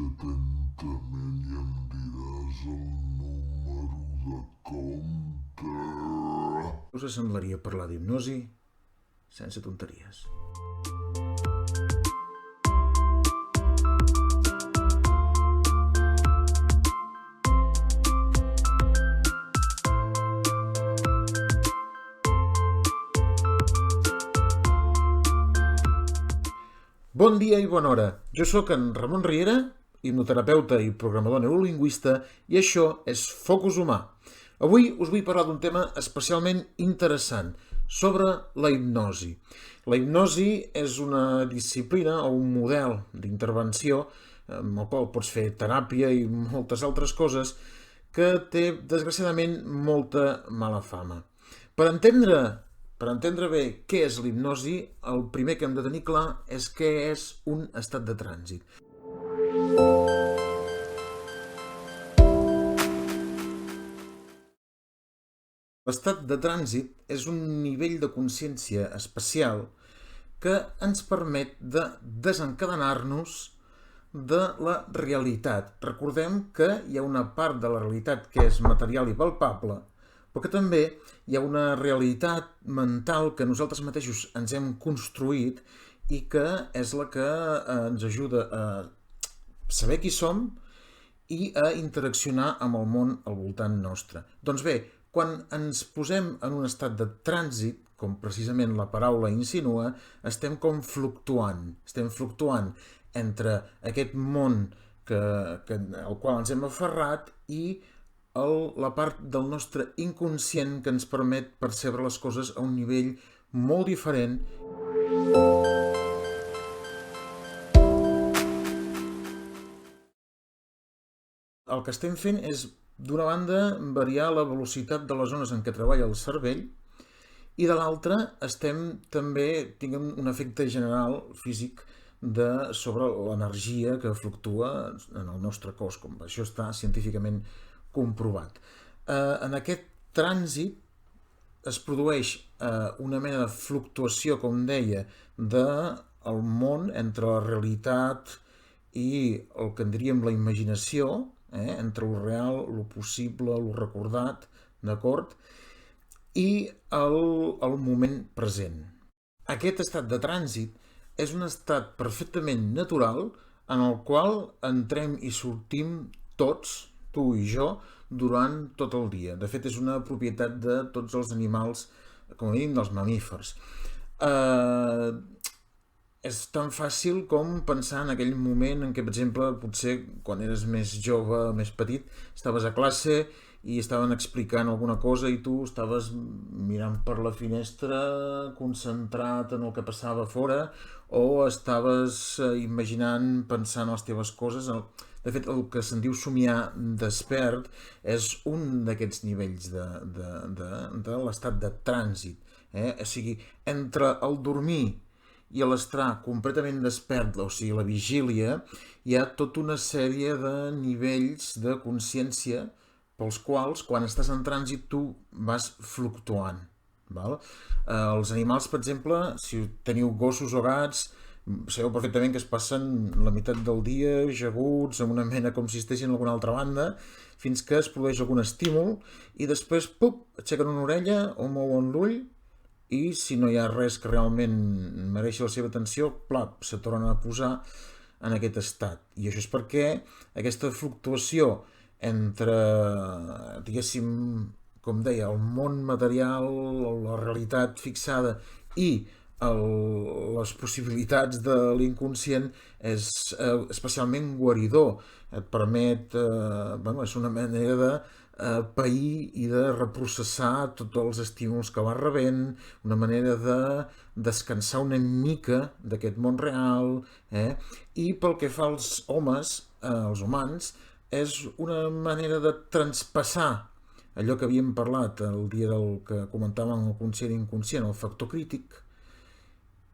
atentament i em diràs el número de compte. Us semblaria parlar d'hipnosi sense tonteries. Bon dia i bona hora. Jo sóc en Ramon Riera, hipnoterapeuta i programador neurolingüista, i això és Focus Humà. Avui us vull parlar d'un tema especialment interessant, sobre la hipnosi. La hipnosi és una disciplina o un model d'intervenció amb el qual pots fer teràpia i moltes altres coses que té, desgraciadament, molta mala fama. Per entendre bé què és l'hipnosi, el primer que hem de tenir clar és què és un estat de trànsit. L'estat de trànsit és un nivell de consciència especial que ens permet de desencadenar-nos de la realitat. Recordem que hi ha una part de la realitat que és material i palpable, però que també hi ha una realitat mental que nosaltres mateixos ens hem construït i que és la que ens ajuda a saber qui som i a interaccionar amb el món al voltant nostre. Doncs bé, quan ens posem en un estat de trànsit, com precisament la paraula insinua, estem com fluctuant. Estem fluctuant entre aquest món al qual ens hem aferrat i la part del nostre inconscient que ens permet percebre les coses a un nivell molt diferent. El que estem fent és, d'una banda, variar la velocitat de les zones en què treballa el cervell i de l'altra estem també tinguent un efecte general físic sobre l'energia que fluctua en el nostre cos, com això està científicament comprovat. En aquest trànsit es produeix una mena de fluctuació, com deia, del món entre la realitat i el que en diríem la imaginació, entre el real, el possible, el recordat, d'acord? I el moment present. Aquest estat de trànsit és un estat perfectament natural en el qual entrem i sortim tots, tu i jo, durant tot el dia. De fet, és una propietat de tots els animals, com a mínim dels mamífers. És tan fàcil com pensar en aquell moment en què, per exemple, potser quan eres més jove, més petit, estaves a classe i estaven explicant alguna cosa i tu estaves mirant per la finestra concentrat en el que passava a fora o estaves imaginant, pensant en les teves coses. De fet, el que se'n diu somiar despert és un d'aquests nivells de l'estat de trànsit. O sigui, entre el dormir i l'estar completament despert, o sigui, la vigília, hi ha tota una sèrie de nivells de consciència pels quals, quan estàs en trànsit, tu vas fluctuant. Els animals, per exemple, si teniu gossos o gats, sabeu perfectament que es passen la meitat del dia ajaguts en una mena com si estiguessin a alguna altra banda, fins que es produeix algun estímul i després, pup, aixequen una orella o mouen l'ull i si no hi ha res que realment mereixi la seva atenció, plap, se tornen a posar en aquest estat. I això és perquè aquesta fluctuació entre, diguéssim, com deia, el món material, la realitat fixada i les possibilitats de l'inconscient és especialment guaridor. Et permet, és una manera de pair i de reprocessar tots els estímuls que vas rebent, una manera de descansar una mica d'aquest món real, i pel que fa als homes, als humans, és una manera de traspassar allò que havíem parlat el dia del que comentàvem el conscient i inconscient, el factor crític,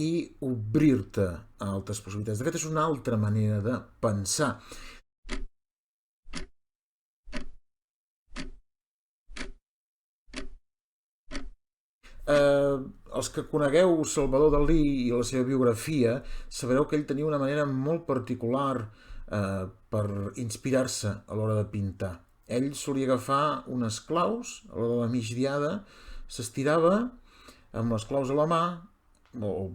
i obrir-te a altres possibilitats. De fet, és una altra manera de pensar. Els que conegueu Salvador Dalí i la seva biografia sabreu que ell tenia una manera molt particular per inspirar-se a l'hora de pintar. Ell solia agafar unes claus a l'hora de la migdiada, s'estirava amb les claus a la mà o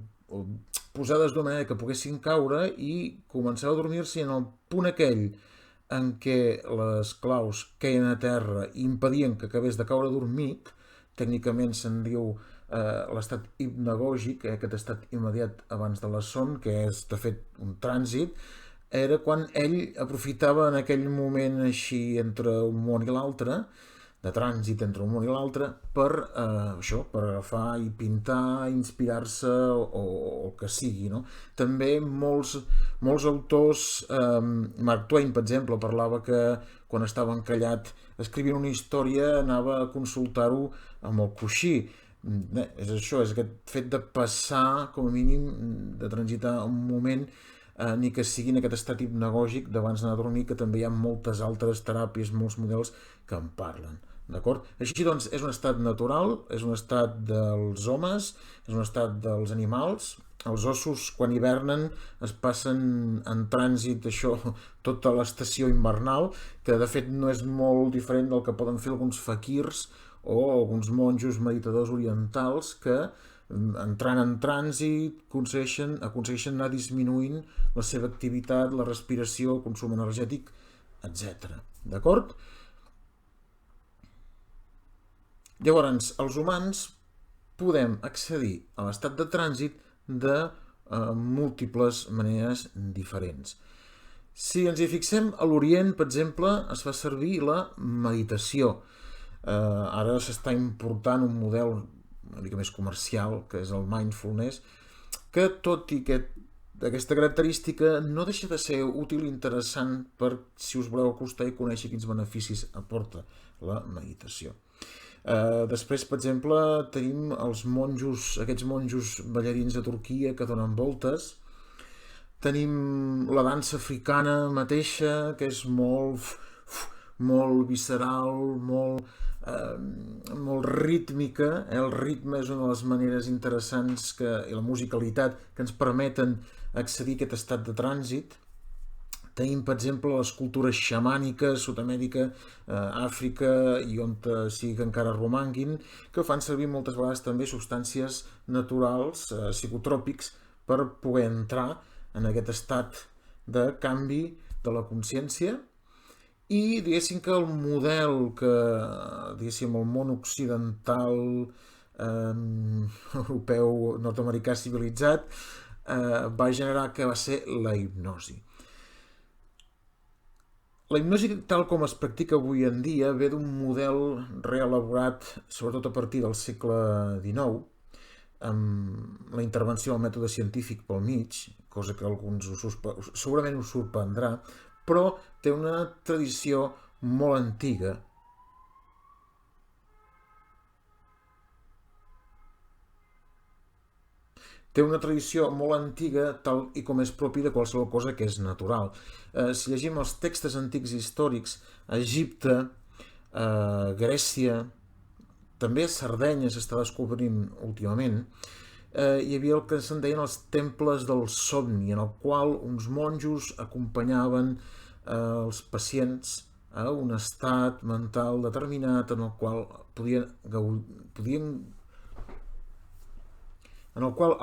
posades d'una manera que poguessin caure i començava a dormir-se, i en el punt aquell en què les claus queien a terra i impedien que acabés de caure dormit, tècnicament se'n diu l'estat hipnagògic, aquest estat immediat abans de la son, que és de fet un trànsit, era quan ell aprofitava en aquell moment així entre un món i l'altre, de trànsit entre un món i l'altre, per això, per agafar i pintar, inspirar-se o el que sigui, no? També molts autors, Mark Twain, per exemple, parlava que quan estava encallat escrivint una història anava a consultar-ho amb el coixí. És això, és aquest fet de passar, com a mínim, de transitar un moment, ni que sigui en aquest estat hipnagògic d'abans d'anar a dormir, que també hi ha moltes altres teràpies, molts models que en parlen. D'acord? Així doncs, és un estat natural, és un estat dels homes, és un estat dels animals. Els ossos, quan hivernen, es passen en trànsit, això, tota l'estació invernal, que de fet no és molt diferent del que poden fer alguns faquirs o alguns monjos meditadors orientals que, entrant en trànsit, aconsegueixen anar disminuint la seva activitat, la respiració, el consum energètic, etc. D'acord? Llavors, els humans podem accedir a l'estat de trànsit de múltiples maneres diferents. Si ens hi fixem, a l'Orient, per exemple, es fa servir la meditació. Ara s'està important un model una mica més comercial, que és el mindfulness, que tot i aquesta característica no deixa de ser útil i interessant per si us voleu acostar i conèixer quins beneficis aporta la meditació. Després, per exemple, tenim aquests monjos ballarins de Turquia que donen voltes. Tenim la dansa africana mateixa, que és molt visceral, molt rítmica. El ritme és una de les maneres interessants i la musicalitat que ens permeten accedir a aquest estat de trànsit. Tenim, per exemple, les cultures xamàniques, Sud-amèrica, Àfrica i on sigui que encara romanguin, que fan servir moltes vegades també substàncies naturals, psicotròpics, per poder entrar en aquest estat de canvi de la consciència. I diguéssim que el model que, diguéssim, el món occidental, europeu, nord-americà civilitzat, va generar, que va ser la hipnosi. La hipnosi, tal com es practica avui en dia, ve d'un model reelaborat, sobretot a partir del segle XIX, amb la intervenció del mètode científic pel mig, cosa que alguns segurament us sorprendrà, però té una tradició molt antiga. Té una tradició molt antiga, tal i com és propi de qualsevol cosa que és natural. Si llegim els textos antics històrics, a Egipte, Grècia, també a Sardenya s'està descobrint últimament, hi havia el que se'n deien els temples del somni, en el qual uns monjos acompanyaven els pacients a un estat mental determinat en el qual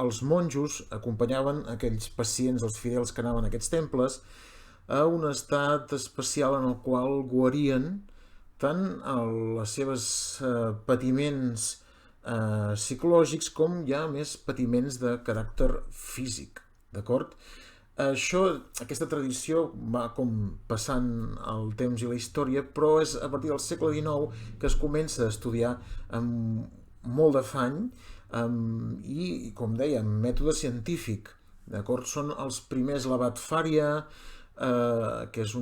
els monjos acompanyaven aquells pacients, els fidels que anaven a aquests temples, a un estat especial en el qual guarien tant els seus patiments psicològics com ja més patiments de caràcter físic, d'acord? Aquesta tradició va com passant el temps i la història, però és a partir del segle XIX que es comença a estudiar amb molt d'afany i, com deia, amb mètode científic, d'acord? Són els primers l'Abat Fària, que és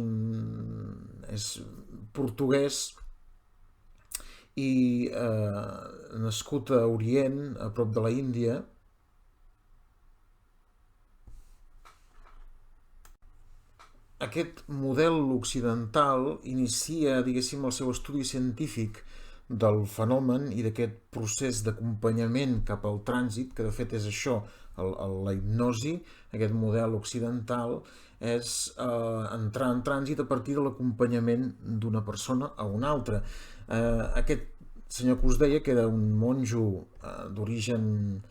portuguès i nascut a Orient, a prop de la Índia. Aquest model occidental inicia, diguéssim, el seu estudi científic del fenomen i d'aquest procés d'acompanyament cap al trànsit, que de fet és això, la hipnosi, aquest model occidental, és entrar en trànsit a partir de l'acompanyament d'una persona a una altra. Aquest senyor que us deia, que era un monjo d'origen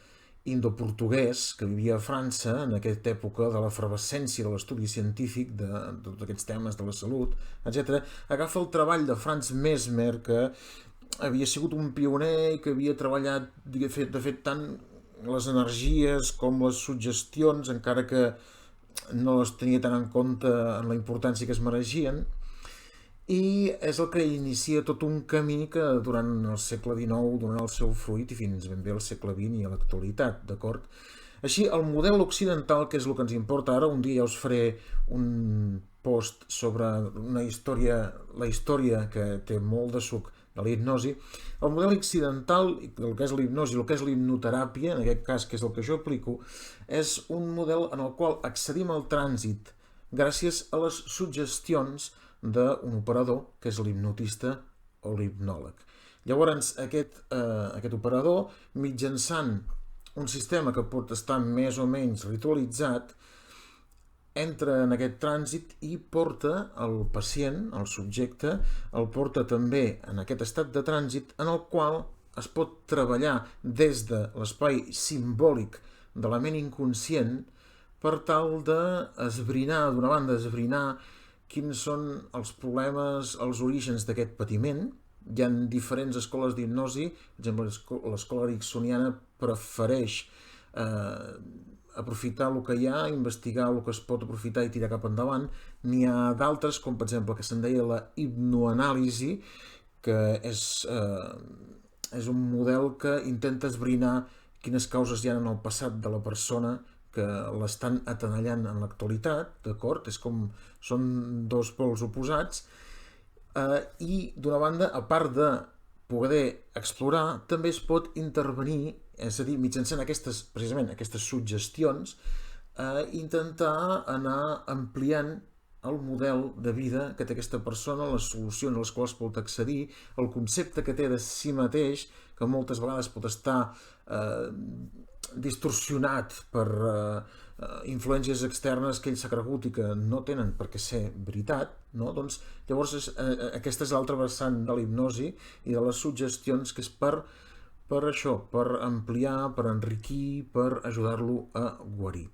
indoportuguès que vivia a França en aquesta època de l'efervescència de l'estudi científic de tots aquests temes de la salut, etc., agafa el treball de Franz Mesmer, que havia sigut un pioner i que havia treballat, de fet, tant les energies com les suggestions, encara que no les tenia tan en compte en la importància que es mereixien, i és el que inicia tot un camí que durant el segle XIX donarà el seu fruit i fins ben bé al segle XX i a l'actualitat, d'acord? Així, el model occidental, que és el que ens importa ara, un dia ja us faré un post sobre la història que té molt de suc de la hipnosi. El model occidental, el que és la hipnosi, el que és la hipnoteràpia, en aquest cas, que és el que jo aplico, és un model en el qual accedim al trànsit gràcies a les suggestions d'un operador, que és l'hipnotista o l'hipnòleg. Llavors, aquest operador, mitjançant un sistema que pot estar més o menys ritualitzat, entra en aquest trànsit i porta el pacient, el subjecte, el porta també en aquest estat de trànsit en el qual es pot treballar des de l'espai simbòlic de la ment inconscient per tal d'esbrinar, d'una banda, esbrinar quins són els problemes, els orígens d'aquest patiment. Hi ha diferents escoles d'hipnosi, per exemple, l'escola ericksoniana prefereix aprofitar el que hi ha, investigar el que es pot aprofitar i tirar cap endavant. N'hi ha d'altres, com per exemple que se'n deia la hipnoanàlisi, que és un model que intenta esbrinar quines causes hi ha en el passat de la persona que l'estan atenallant en l'actualitat, d'acord? Són dos pols oposats, i d'una banda, a part de poder explorar, també es pot intervenir, és a dir, mitjançant precisament aquestes suggestions, intentar anar ampliant el model de vida que té aquesta persona, les solucions a les quals pot accedir, el concepte que té de si mateix, que moltes vegades pot estar distorsionat per influències externes que ell s'ha cregut i que no tenen per què ser veritat, no? Doncs llavors aquesta és l'altra vessant de la hipnosi i de les suggestions, que és per això, per ampliar, per enriquir, per ajudar-lo a guarir.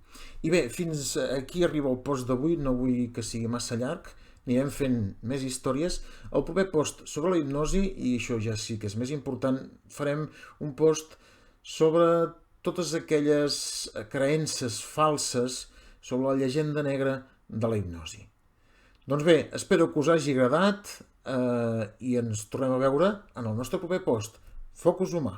I bé, fins aquí arriba el post d'avui, no vull que sigui massa llarg, anirem fent més històries. El proper post sobre la hipnosi, i això ja sí que és més important, farem un post sobre totes aquelles creences falses sobre la llegenda negra de la hipnosi. Doncs bé, espero que us hagi agradat i ens tornem a veure en el nostre proper post. Focus humà.